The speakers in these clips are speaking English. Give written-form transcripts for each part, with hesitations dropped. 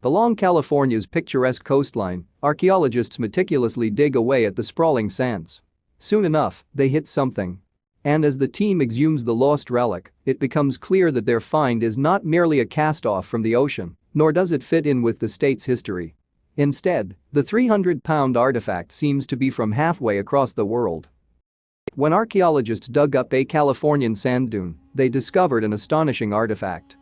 Along California's picturesque coastline, archaeologists meticulously dig away at the sprawling sands. Soon enough, they hit something. And as the team exhumes the lost relic, it becomes clear that their find is not merely a cast-off from the ocean, nor does it fit in with the state's history. Instead, the 300-pound artifact seems to be from halfway across the world. When archaeologists dug up a Californian sand dune, they discovered an astonishing artifact.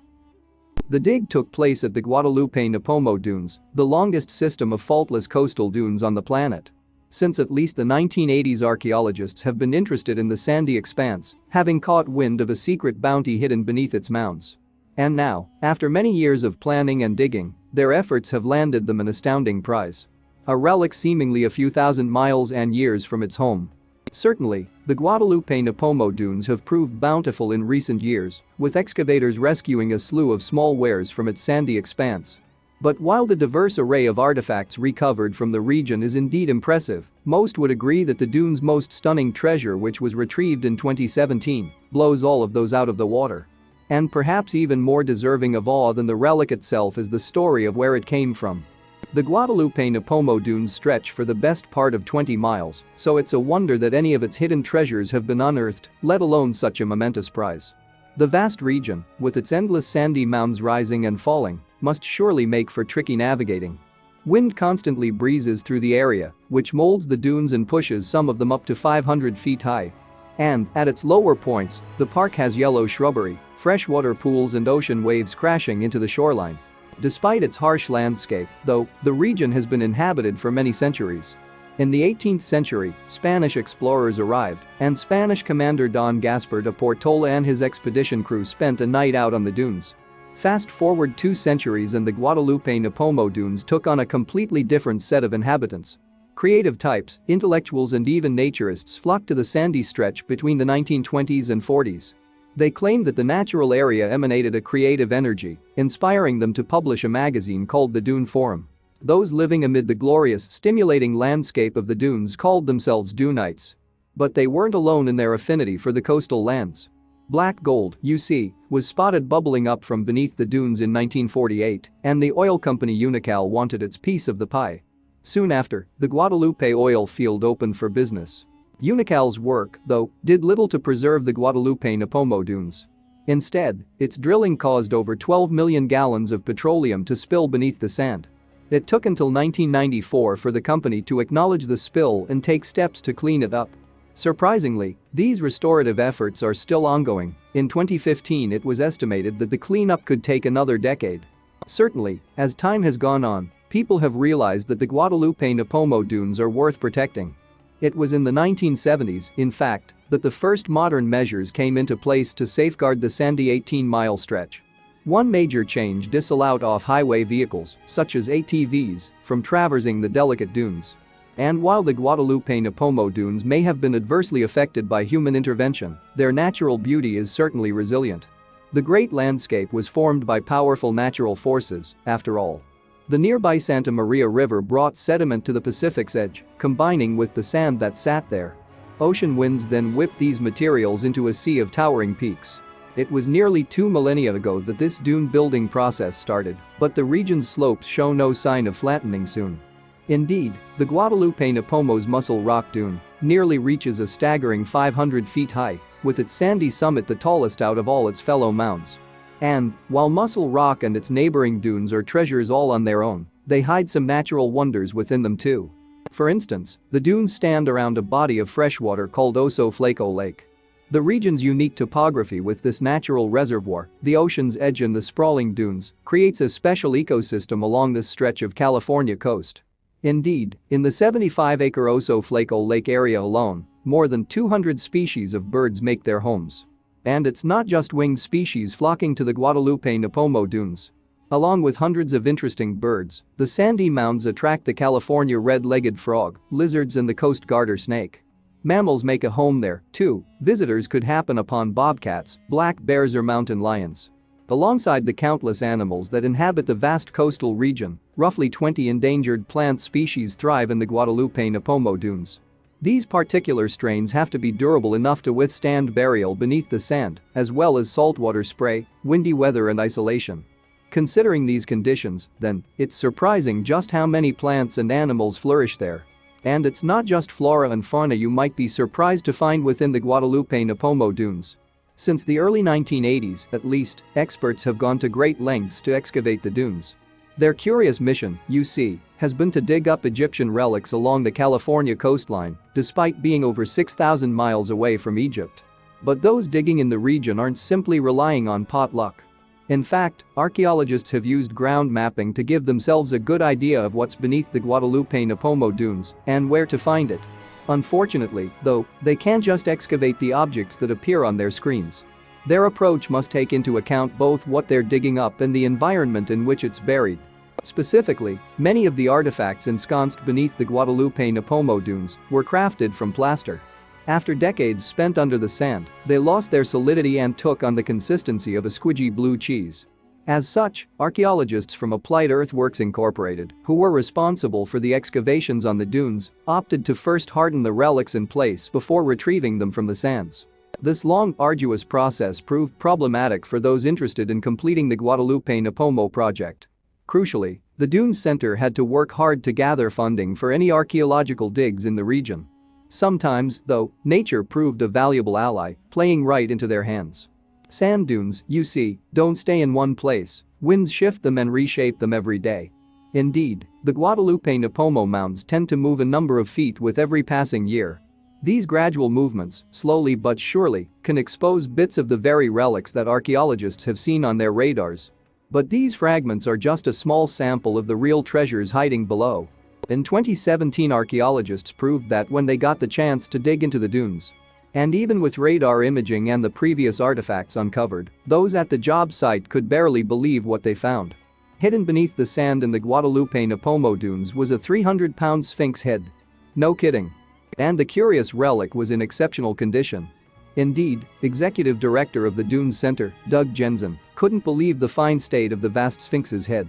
The dig took place at the Guadalupe-Nipomo Dunes, the longest system of faultless coastal dunes on the planet. Since at least the 1980s, archaeologists have been interested in the sandy expanse, having caught wind of a secret bounty hidden beneath its mounds. And now, after many years of planning and digging, their efforts have landed them an astounding prize. A relic seemingly a few thousand miles and years from its home. Certainly, the Guadalupe-Nipomo Dunes have proved bountiful in recent years, with excavators rescuing a slew of small wares from its sandy expanse. But while the diverse array of artifacts recovered from the region is indeed impressive, most would agree that the dune's most stunning treasure, which was retrieved in 2017, blows all of those out of the water. And perhaps even more deserving of awe than the relic itself is the story of where it came from. The Guadalupe-Nipomo Dunes stretch for the best part of 20 miles, so it's a wonder that any of its hidden treasures have been unearthed, let alone such a momentous prize. The vast region, with its endless sandy mounds rising and falling, must surely make for tricky navigating. Wind constantly breezes through the area, which molds the dunes and pushes some of them up to 500 feet high. And, at its lower points, the park has yellow shrubbery, freshwater pools and ocean waves crashing into the shoreline. Despite its harsh landscape, though, the region has been inhabited for many centuries. In the 18th century, Spanish explorers arrived, and Spanish commander Don Gaspar de Portola and his expedition crew spent a night out on the dunes. Fast forward 2 centuries and the Guadalupe-Nipomo Dunes took on a completely different set of inhabitants. Creative types, intellectuals and even naturists flocked to the sandy stretch between the 1920s and 40s. They claimed that the natural area emanated a creative energy, inspiring them to publish a magazine called the Dune Forum. Those living amid the glorious, stimulating landscape of the dunes called themselves Dunites. But they weren't alone in their affinity for the coastal lands. Black gold, you see, was spotted bubbling up from beneath the dunes in 1948, and the oil company Unocal wanted its piece of the pie. Soon after, the Guadalupe oil field opened for business. Unocal's work, though, did little to preserve the Guadalupe-Nipomo Dunes. Instead, its drilling caused over 12 million gallons of petroleum to spill beneath the sand. It took until 1994 for the company to acknowledge the spill and take steps to clean it up. Surprisingly, these restorative efforts are still ongoing. In 2015, it was estimated that the cleanup could take another decade. Certainly, as time has gone on, people have realized that the Guadalupe-Nipomo Dunes are worth protecting. It was in the 1970s, in fact, that the first modern measures came into place to safeguard the sandy 18-mile stretch. One major change disallowed off-highway vehicles, such as ATVs, from traversing the delicate dunes. And while the Guadalupe-Nipomo Dunes may have been adversely affected by human intervention, their natural beauty is certainly resilient. The great landscape was formed by powerful natural forces, after all. The nearby Santa Maria River brought sediment to the Pacific's edge, combining with the sand that sat there. Ocean winds then whipped these materials into a sea of towering peaks. It was nearly 2 millennia ago that this dune building process started, but the region's slopes show no sign of flattening soon. Indeed, the Guadalupe-Nipomo's Muscle Rock Dune nearly reaches a staggering 500 feet high, with its sandy summit the tallest out of all its fellow mounds. And, while Muscle Rock and its neighboring dunes are treasures all on their own, they hide some natural wonders within them too. For instance, the dunes stand around a body of freshwater called Oso Flaco Lake. The region's unique topography with this natural reservoir, the ocean's edge and the sprawling dunes, creates a special ecosystem along this stretch of California coast. Indeed, in the 75-acre Oso Flaco Lake area alone, more than 200 species of birds make their homes. And it's not just winged species flocking to the Guadalupe-Nipomo Dunes. Along with hundreds of interesting birds, the sandy mounds attract the California red-legged frog, lizards and the coast garter snake. Mammals make a home there, too. Visitors could happen upon bobcats, black bears or mountain lions. Alongside the countless animals that inhabit the vast coastal region, roughly 20 endangered plant species thrive in the Guadalupe-Nipomo Dunes. These particular strains have to be durable enough to withstand burial beneath the sand, as well as saltwater spray, windy weather and isolation. Considering these conditions, then, it's surprising just how many plants and animals flourish there. And it's not just flora and fauna you might be surprised to find within the Guadalupe-Nipomo Dunes. Since the early 1980s, at least, experts have gone to great lengths to excavate the dunes. Their curious mission, you see, has been to dig up Egyptian relics along the California coastline, despite being over 6,000 miles away from Egypt. But those digging in the region aren't simply relying on pot luck. In fact, archaeologists have used ground mapping to give themselves a good idea of what's beneath the Guadalupe-Nipomo Dunes and where to find it. Unfortunately, though, they can't just excavate the objects that appear on their screens. Their approach must take into account both what they're digging up and the environment in which it's buried. Specifically, many of the artifacts ensconced beneath the Guadalupe-Nipomo Dunes were crafted from plaster. After decades spent under the sand, they lost their solidity and took on the consistency of a squidgy blue cheese. As such, archaeologists from Applied Earthworks Incorporated, who were responsible for the excavations on the dunes, opted to first harden the relics in place before retrieving them from the sands. This long, arduous process proved problematic for those interested in completing the Guadalupe-Nipomo project. Crucially, the Dunes Center had to work hard to gather funding for any archaeological digs in the region. Sometimes, though, nature proved a valuable ally, playing right into their hands. Sand dunes, you see, don't stay in one place, winds shift them and reshape them every day. Indeed, the Guadalupe-Nipomo mounds tend to move a number of feet with every passing year. These gradual movements, slowly but surely, can expose bits of the very relics that archaeologists have seen on their radars. But these fragments are just a small sample of the real treasures hiding below. In 2017, archaeologists proved that when they got the chance to dig into the dunes. And even with radar imaging and the previous artifacts uncovered, those at the job site could barely believe what they found. Hidden beneath the sand in the Guadalupe-Nipomo Dunes was a 300-pound Sphinx head. No kidding. And the curious relic was in exceptional condition. Indeed, executive director of the Dunes Center, Doug Jensen, couldn't believe the fine state of the vast Sphinx's head.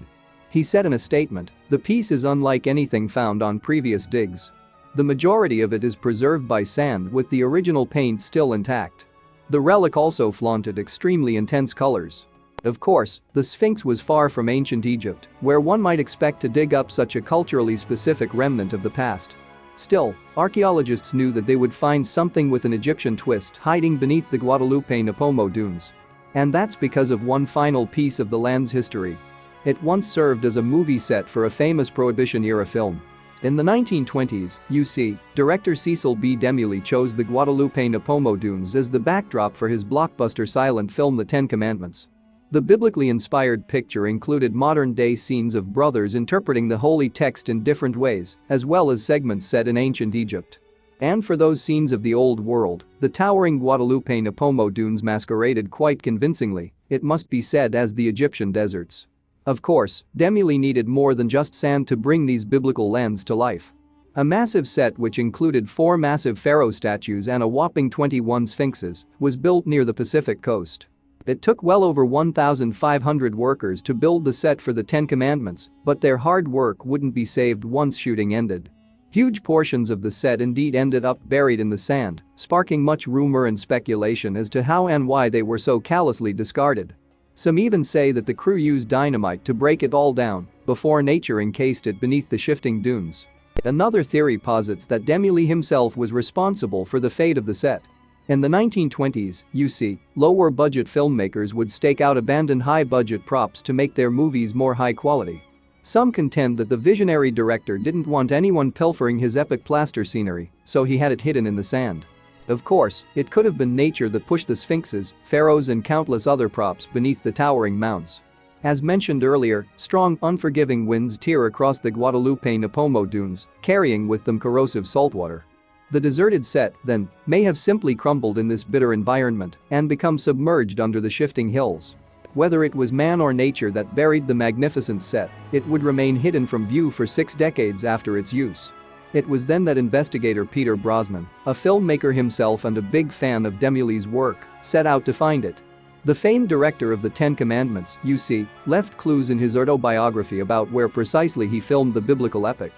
He said in a statement, "The piece is unlike anything found on previous digs. The majority of it is preserved by sand with the original paint still intact." The relic also flaunted extremely intense colors. Of course, the Sphinx was far from ancient Egypt, where one might expect to dig up such a culturally specific remnant of the past. Still, archaeologists knew that they would find something with an Egyptian twist hiding beneath the Guadalupe-Nipomo Dunes. And that's because of one final piece of the land's history. It once served as a movie set for a famous Prohibition-era film. In the 1920s, you see, director Cecil B. DeMille chose the Guadalupe-Nipomo Dunes as the backdrop for his blockbuster silent film The Ten Commandments. The biblically inspired picture included modern-day scenes of brothers interpreting the holy text in different ways, as well as segments set in ancient Egypt. And for those scenes of the old world, the towering Guadalupe-Nipomo Dunes masqueraded quite convincingly, it must be said, as the Egyptian deserts. Of course, DeMille needed more than just sand to bring these biblical lands to life. A massive set which included 4 massive pharaoh statues and a whopping 21 sphinxes was built near the Pacific coast. It took well over 1,500 workers to build the set for the Ten Commandments, but their hard work wouldn't be saved once shooting ended. Huge portions of the set indeed ended up buried in the sand, sparking much rumor and speculation as to how and why they were so callously discarded. Some even say that the crew used dynamite to break it all down before nature encased it beneath the shifting dunes. Another theory posits that DeMille himself was responsible for the fate of the set. In the 1920s, you see, lower-budget filmmakers would stake out abandoned high-budget props to make their movies more high quality. Some contend that the visionary director didn't want anyone pilfering his epic plaster scenery, so he had it hidden in the sand. Of course, it could have been nature that pushed the sphinxes, pharaohs and countless other props beneath the towering mounds. As mentioned earlier, strong, unforgiving winds tear across the Guadalupe-Nipomo Dunes, carrying with them corrosive saltwater. The deserted set, then, may have simply crumbled in this bitter environment and become submerged under the shifting hills. Whether it was man or nature that buried the magnificent set, it would remain hidden from view for 6 decades after its use. It was then that investigator Peter Brosnan, a filmmaker himself and a big fan of DeMille's work, set out to find it. The famed director of the Ten Commandments, you see, left clues in his autobiography about where precisely he filmed the biblical epic.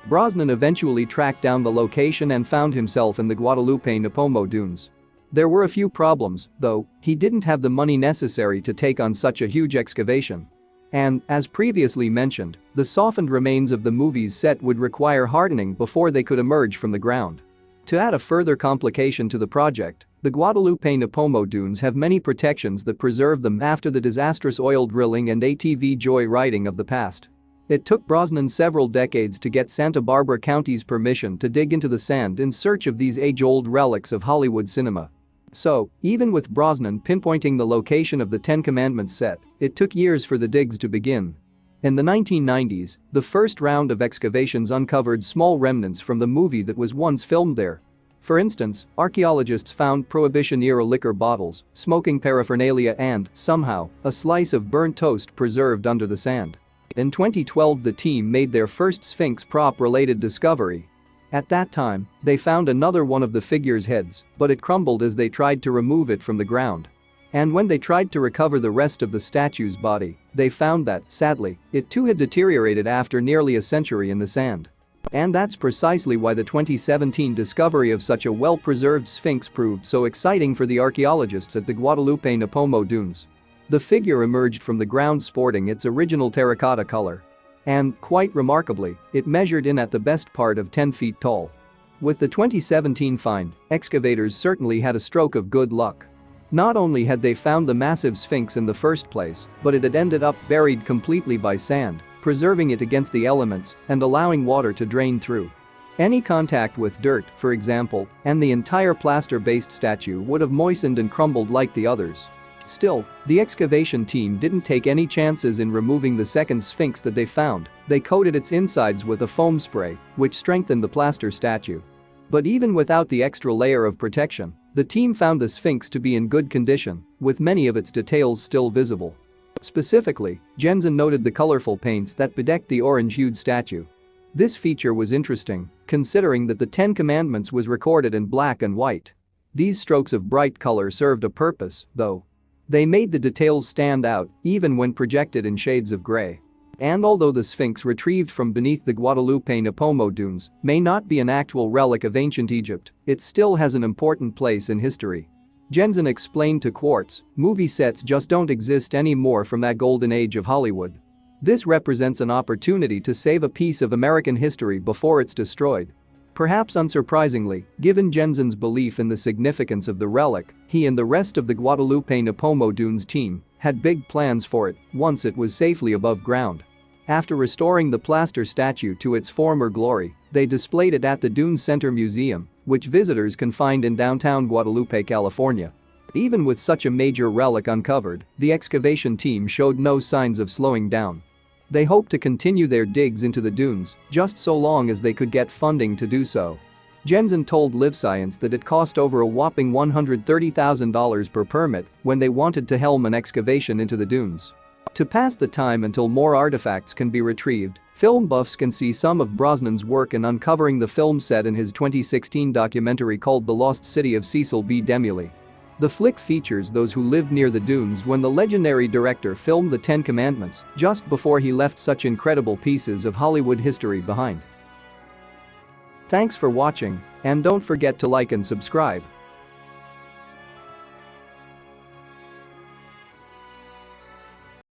Brosnan eventually tracked down the location and found himself in the Guadalupe-Nipomo Dunes. There were a few problems, though. He didn't have the money necessary to take on such a huge excavation. And, as previously mentioned, the softened remains of the movie's set would require hardening before they could emerge from the ground. To add a further complication to the project, the Guadalupe-Nipomo Dunes have many protections that preserve them after the disastrous oil drilling and ATV joy-riding of the past. It took Brosnan several decades to get Santa Barbara County's permission to dig into the sand in search of these age-old relics of Hollywood cinema. So, even with Brosnan pinpointing the location of the Ten Commandments set, it took years for the digs to begin. In the 1990s, the first round of excavations uncovered small remnants from the movie that was once filmed there. For instance, archaeologists found Prohibition-era liquor bottles, smoking paraphernalia and, somehow, a slice of burnt toast preserved under the sand. In 2012, the team made their first Sphinx prop-related discovery. At that time, they found another one of the figure's heads, but it crumbled as they tried to remove it from the ground. And when they tried to recover the rest of the statue's body, they found that, sadly, it too had deteriorated after nearly a century in the sand. And that's precisely why the 2017 discovery of such a well-preserved Sphinx proved so exciting for the archaeologists at the Guadalupe-Nipomo Dunes. The figure emerged from the ground sporting its original terracotta color. And, quite remarkably, it measured in at the best part of 10 feet tall. With the 2017 find, excavators certainly had a stroke of good luck. Not only had they found the massive Sphinx in the first place, but it had ended up buried completely by sand, preserving it against the elements and allowing water to drain through. Any contact with dirt, for example, and the entire plaster-based statue would have moistened and crumbled like the others. Still, the excavation team didn't take any chances in removing the second Sphinx that they found. They coated its insides with a foam spray, which strengthened the plaster statue. But even without the extra layer of protection, the team found the Sphinx to be in good condition, with many of its details still visible. Specifically, Jensen noted the colorful paints that bedecked the orange-hued statue. This feature was interesting, considering that the Ten Commandments was recorded in black and white. These strokes of bright color served a purpose, though. They made the details stand out, even when projected in shades of gray. And although the Sphinx retrieved from beneath the Guadalupe-Nipomo Dunes may not be an actual relic of ancient Egypt, it still has an important place in history. Jensen explained to Quartz, movie sets just don't exist anymore from that golden age of Hollywood. This represents an opportunity to save a piece of American history before it's destroyed. Perhaps unsurprisingly, given Jensen's belief in the significance of the relic, he and the rest of the Guadalupe-Nipomo Dunes team had big plans for it once it was safely above ground. After restoring the plaster statue to its former glory, they displayed it at the Dune Center Museum, which visitors can find in downtown Guadalupe, California. Even with such a major relic uncovered, the excavation team showed no signs of slowing down. They hoped to continue their digs into the dunes, just so long as they could get funding to do so. Jensen told LiveScience that it cost over a whopping $130,000 per permit when they wanted to helm an excavation into the dunes. To pass the time until more artifacts can be retrieved, film buffs can see some of Brosnan's work in uncovering the film set in his 2016 documentary called The Lost City of Cecil B. DeMille. The flick features those who lived near the dunes when the legendary director filmed the Ten Commandments, just before he left such incredible pieces of Hollywood history behind. Thanks for watching, and don't forget to like and subscribe.